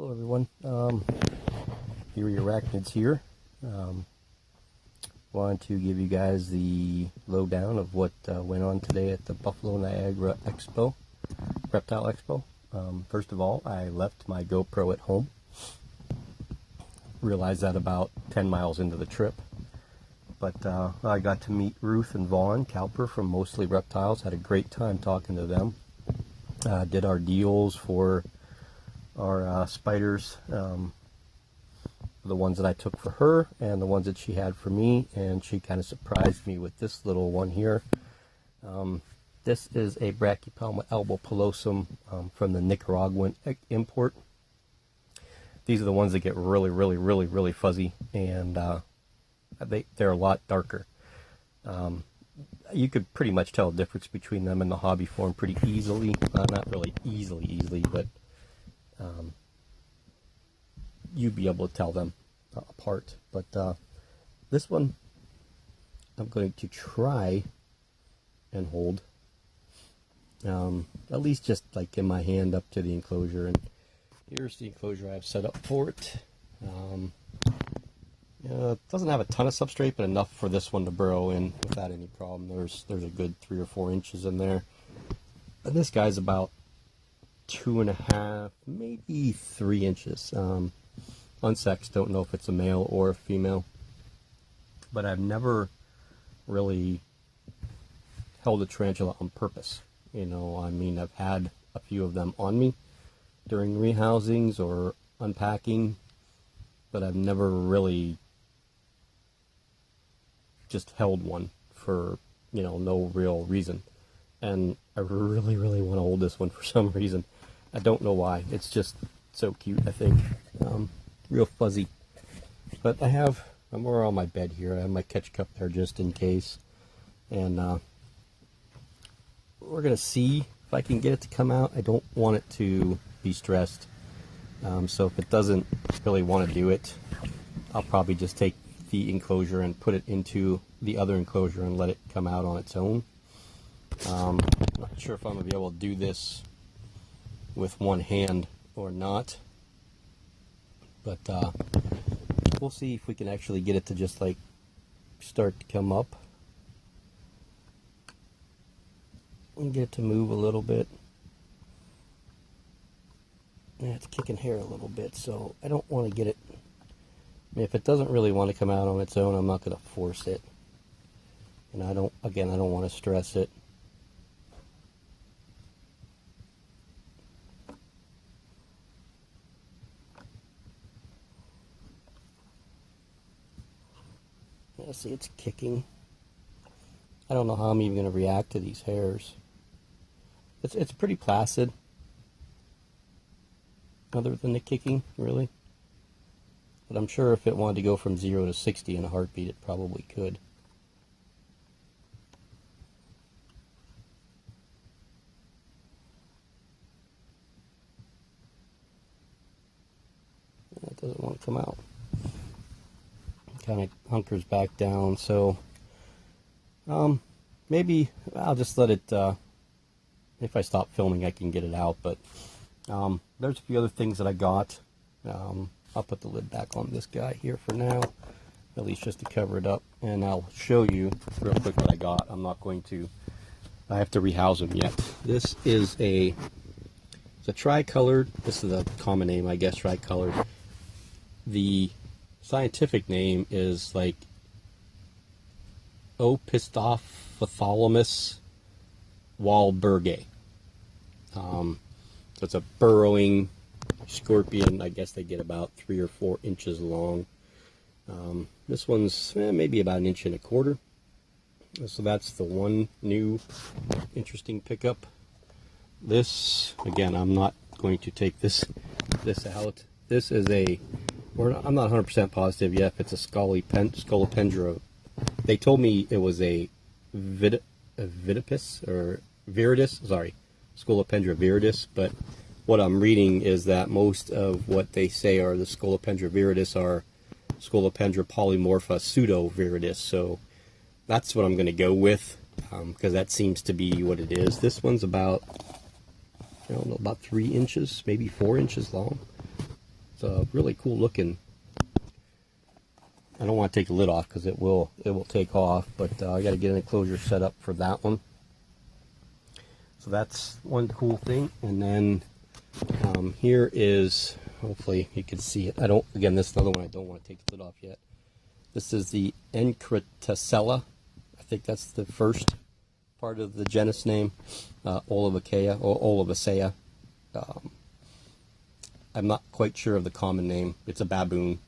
Hello everyone, Eerie Arachnids here. Wanted to give you guys the lowdown of what went on today at the Buffalo Niagara Expo, Reptile Expo. First of all, I left my GoPro at home. Realized that about 10 miles into the trip. But I got to meet Ruth and Vaughn Cowper from Mostly Reptiles. Had a great time talking to them. Did our deals for our spiders, the ones that I took for her and the ones that she had for me, and she kind of surprised me with this little one here. This is a Brachypelma albopilosum from the Nicaraguan import. These are the ones that get really fuzzy, and they're a lot darker. You could pretty much tell the difference between them and the hobby form pretty easily. Not really easily, but you'd be able to tell them apart. But this one I'm going to try and hold, at least just like in my hand up to the enclosure. And here's the enclosure I've set up for it. It doesn't have a ton of substrate, but enough for this one to burrow in without any problem. There's a good 3 or 4 inches in there. And this guy's about 2.5, maybe 3 inches. Unsexed, don't know if it's a male or a female. But I've never really held a tarantula on purpose. You know, I mean, I've had a few of them on me during rehousings or unpacking, but I've never really just held one for, you know, no real reason. And I really want to hold this one for some reason. I don't know why. It's just so cute, I think. Real fuzzy. But I'm more on my bed here. I have my catch cup there just in case. And we're going to see if I can get it to come out. I don't want it to be stressed. So if it doesn't really want to do it, I'll probably just take the enclosure and put it into the other enclosure and let it come out on its own. I'm not sure if I'm going to be able to do this with one hand or not, but we'll see if we can actually get it to just like start to come up and get it to move a little bit. Yeah, it's kicking hair a little bit, so I don't want to get it. I mean, if it doesn't really want to come out on its own, I'm not going to force it. And I don't want to stress it. Yeah, see, it's kicking. I don't know how I'm even going to react to these hairs. It's pretty placid. Other than the kicking, really. But I'm sure if it wanted to go from 0 to 60 in a heartbeat, it probably could. That doesn't want to come out. Kind of hunkers back down, so maybe I'll just let it, if I stop filming I can get it out, but there's a few other things that I got. I'll put the lid back on this guy here for now, at least just to cover it up, and I'll show you real quick what I got. I have to rehouse him yet. This is it's a tricolored, this is a common name, I guess, tricolored. The scientific name is like Opisthophthalamus wahlbergae. So it's a burrowing scorpion. I guess they get about 3 or 4 inches long. This one's maybe about 1.25 inches. So that's the one new interesting pickup. This, again, I'm not going to take this out. This is I'm not 100% positive yet if it's a Scolopendra. They told me it was a Viridis, or Viridis, sorry, Scolopendra viridis, but what I'm reading is that most of what they say are the Scolopendra viridis are Scolopendra polymorpha pseudo viridis, so that's what I'm going to go with, because that seems to be what it is. This one's about, I don't know, about 3 inches, maybe 4 inches long. It's a really cool looking. I don't want to take the lid off because it will take off, but I got to get an enclosure set up for that one. So that's one cool thing. And then here is, hopefully you can see it. Again, this is another one I don't want to take the lid off yet. This is the Encratacella. I think that's the first part of the genus name, Olivacea. I'm not quite sure of the common name. It's a baboon.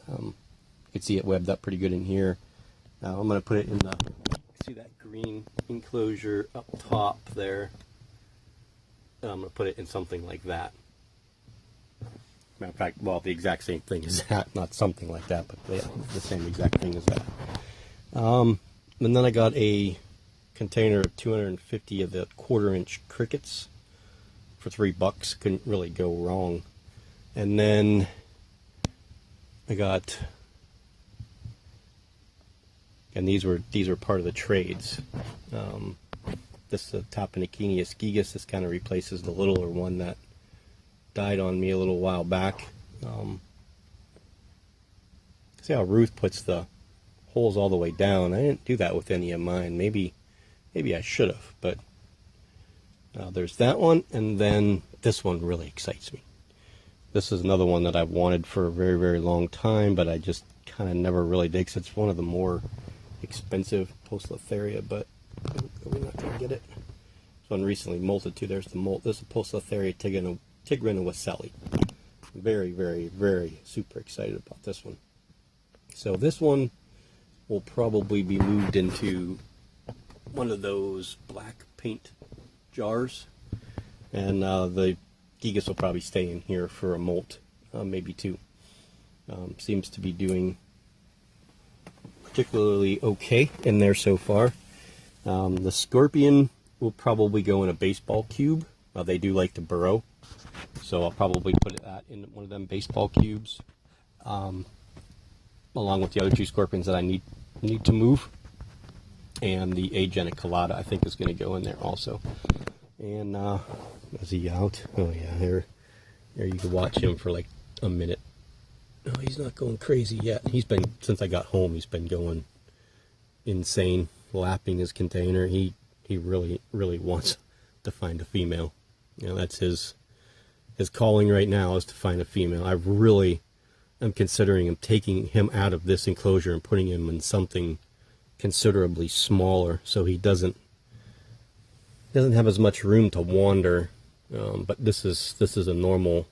You can see it webbed up pretty good in here. I'm going to put it in the, see that green enclosure up top there. I'm going to put it in something like that. Matter of fact, well, the exact same thing as that, not something like that, but yeah, the same exact thing as that. And then I got a container of 250 of the 1/4-inch crickets for $3. Couldn't really go wrong. And then I got, and these were part of the trades. This is a Topinakinius gigas. This kind of replaces the littler one that died on me a little while back. See how Ruth puts the holes all the way down. I didn't do that with any of mine. Maybe I should have, but there's that one, and then this one really excites me. This is another one that I've wanted for a very, very long time, but I just kind of never really did, 'cause it's one of the more expensive Poecilotheria, but we're not going to get it. This one recently molted too. There's the molt. This is Poecilotheria tigranowacelli. Very, very, very super excited about this one. So this one will probably be moved into one of those black paint jars, and the gigas will probably stay in here for a molt, maybe two. Seems to be doing particularly okay in there so far. The scorpion will probably go in a baseball cube. They do like to burrow, so I'll probably put that in one of them baseball cubes, along with the other two scorpions that I need to move. And the Ageniculata, I think, is going to go in there also. And is he out? Oh yeah, here you can watch him for like a minute. No, he's not going crazy yet. He's been, since I got home, he's been going insane, lapping his container. He really, really wants to find a female. You know, that's his calling right now, is to find a female. I'm considering taking him out of this enclosure and putting him in something considerably smaller, so he doesn't have as much room to wander. But this is normal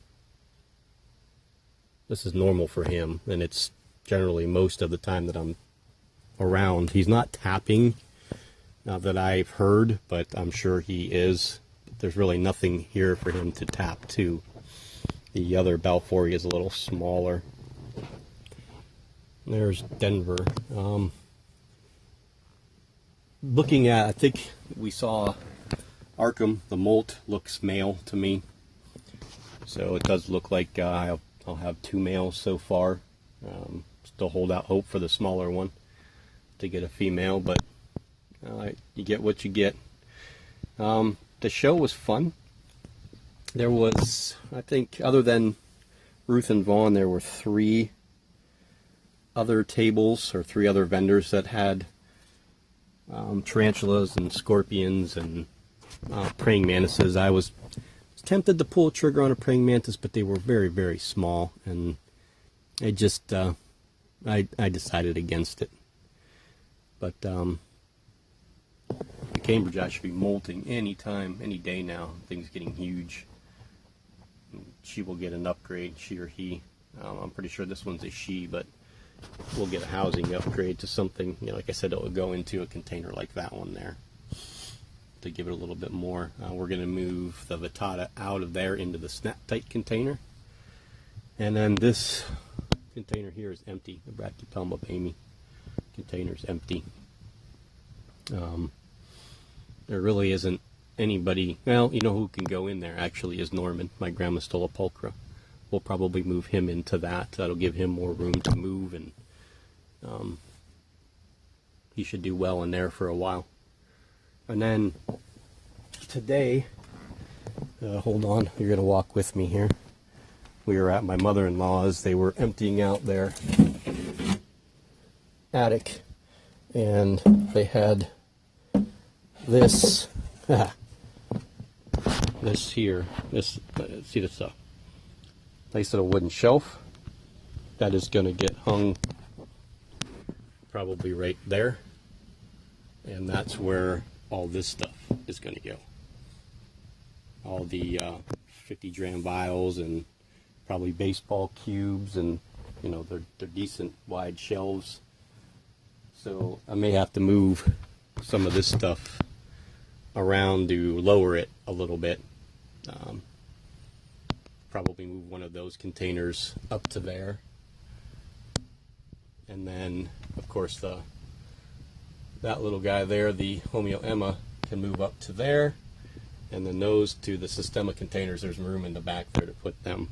for him, and it's generally most of the time that I'm around. He's not tapping that I've heard, but I'm sure he is. There's really nothing here for him to tap to. The other Balfouri is a little smaller. There's Denver. Looking at, I think we saw Arkham, the molt looks male to me. So it does look like I'll have two males so far. Still hold out hope for the smaller one to get a female, but you get what you get. The show was fun. There was, I think, other than Ruth and Vaughn, there were 3 other tables or 3 other vendors that had tarantulas and scorpions and praying mantises. I was tempted to pull a trigger on a praying mantis, but they were very, very small, and I just I decided against it. But the Cambridge I should be molting any time, any day now. Thing's getting huge. She will get an upgrade, she or he. I'm pretty sure this one's a she, but we'll get a housing upgrade to something, you know, like I said, it will go into a container like that one there to give it a little bit more. We're going to move the Vittata out of there into the snap-tight container. And then this container here is empty. The Brachypelma bamie container is empty. There really isn't anybody. Well, you know who can go in there actually is Norman, my Grammostola pulchra. We'll probably move him into that. That'll give him more room to move, and he should do well in there for a while. And then today, hold on, you're going to walk with me here. we were at my mother-in-law's. They were emptying out their attic, and they had this, this here, this, see this nice little wooden shelf that is going to get hung probably right there, and that's where all this stuff is going to go. All the 50-gram vials and probably baseball cubes, and you know, they're decent wide shelves. So I may have to move some of this stuff around to lower it a little bit. Probably move one of those containers up to there. And then, of course, that little guy there, the Homeo Emma, can move up to there. And then those to the Sistema containers, there's room in the back there to put them.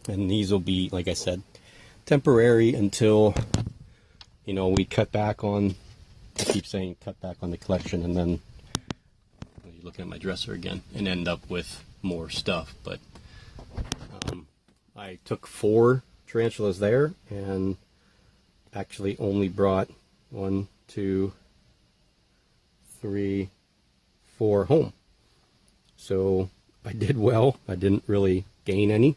And these will be, like I said, temporary until, you know, we cut back on, I keep saying cut back on the collection, and then you're looking at my dresser again, and end up with more stuff. But I took 4 tarantulas there, and actually only brought 1, 2, 3, 4 home. So I did well. I didn't really gain any.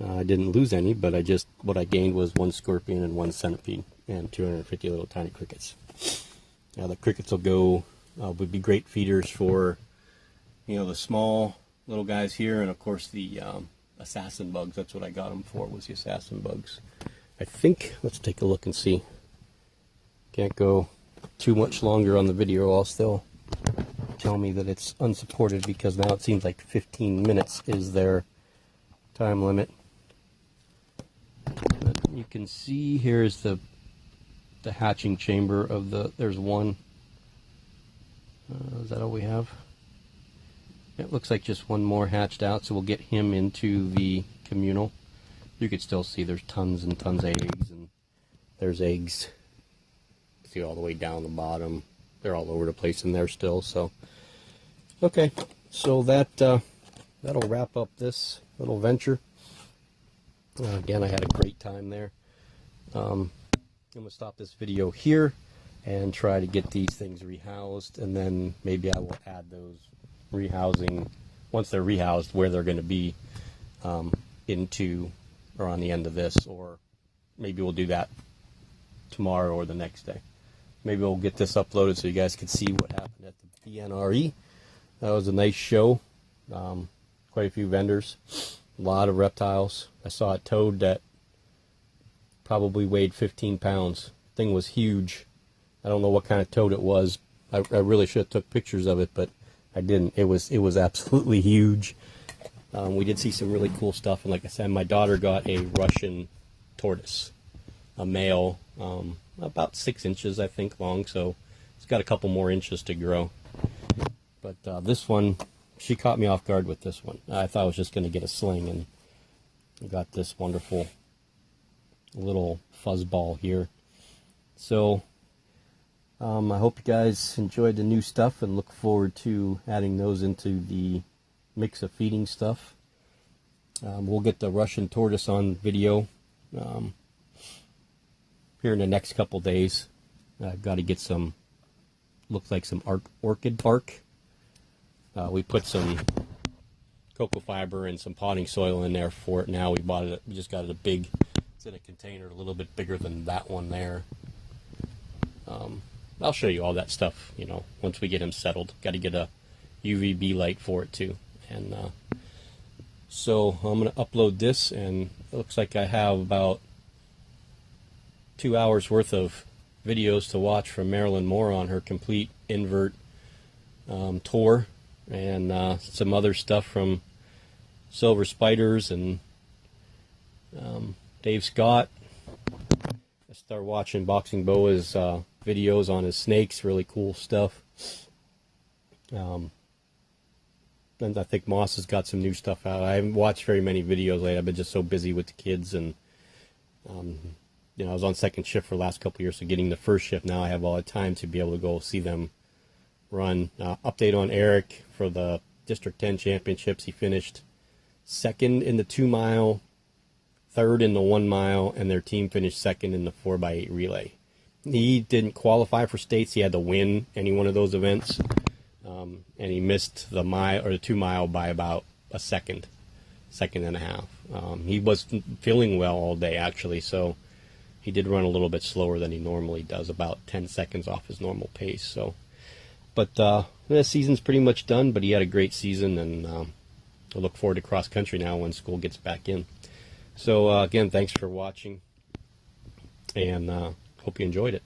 I didn't lose any, but what I gained was 1 scorpion and 1 centipede and 250 little tiny crickets. Now the crickets will go, would be great feeders for, you know, the small little guys here, and of course the assassin bugs. That's what I got them for, was the assassin bugs. I think, let's take a look and see. Can't go too much longer on the video. I'll still tell me that it's unsupported, because now it seems like 15 minutes is their time limit. But you can see here's the hatching chamber of there's one. Is that all we have? It looks like just one more hatched out, so we'll get him into the communal. You can still see there's tons and tons of eggs, and there's eggs. See all the way down the bottom. They're all over the place in there still. So, okay, so that'll wrap up this little venture. Again, I had a great time there. I'm gonna stop this video here and try to get these things rehoused, and then maybe I will add those rehousing, once they're rehoused, where they're going to be into or on the end of this, or maybe we'll do that tomorrow or the next day. Maybe we'll get this uploaded so you guys can see what happened at the BNRE. That was a nice show. Quite a few vendors, a lot of reptiles. I saw a toad that probably weighed 15 pounds. Thing was huge. I don't know what kind of toad it was. I really should have took pictures of it, but I didn't. It was absolutely huge. We did see some really cool stuff, and like I said, my daughter got a Russian tortoise, a male, about 6 inches I think long, so it's got a couple more inches to grow. But this one, she caught me off guard with this one. I thought I was just going to get a sling, and I got this wonderful little fuzzball here. So I hope you guys enjoyed the new stuff, and look forward to adding those into the mix of feeding stuff. We'll get the Russian tortoise on video here in the next couple days. I've got to get some, looks like some orchid bark. We put some cocoa fiber and some potting soil in there for it now. We just got it it's in a container a little bit bigger than that one there. I'll show you all that stuff, you know, once we get him settled. Got to get a UVB light for it too. And so I'm going to upload this, and it looks like I have about 2 hours worth of videos to watch from Marilyn Moore on her complete invert tour, and some other stuff from Silver Spiders and Dave Scott. I started watching Boxing Boa's videos on his snakes, really cool stuff. And I think Moss has got some new stuff out. I haven't watched very many videos lately. I've been just so busy with the kids, and you know, I was on second shift for the last couple of years, so getting the first shift now, I have all the time to be able to go see them run. Update on Eric for the District 10 championships. He finished second in the 2 mile, third in the 1 mile, and their team finished second in the 4x8 relay. He didn't qualify for states. He had to win any one of those events, and he missed the mile or the 2 mile by about a second and a half. He was feeling well all day, actually, so he did run a little bit slower than he normally does, about 10 seconds off his normal pace. So, but the season's pretty much done. But he had a great season, and I look forward to cross country now when school gets back in. So again, thanks for watching, and hope you enjoyed it.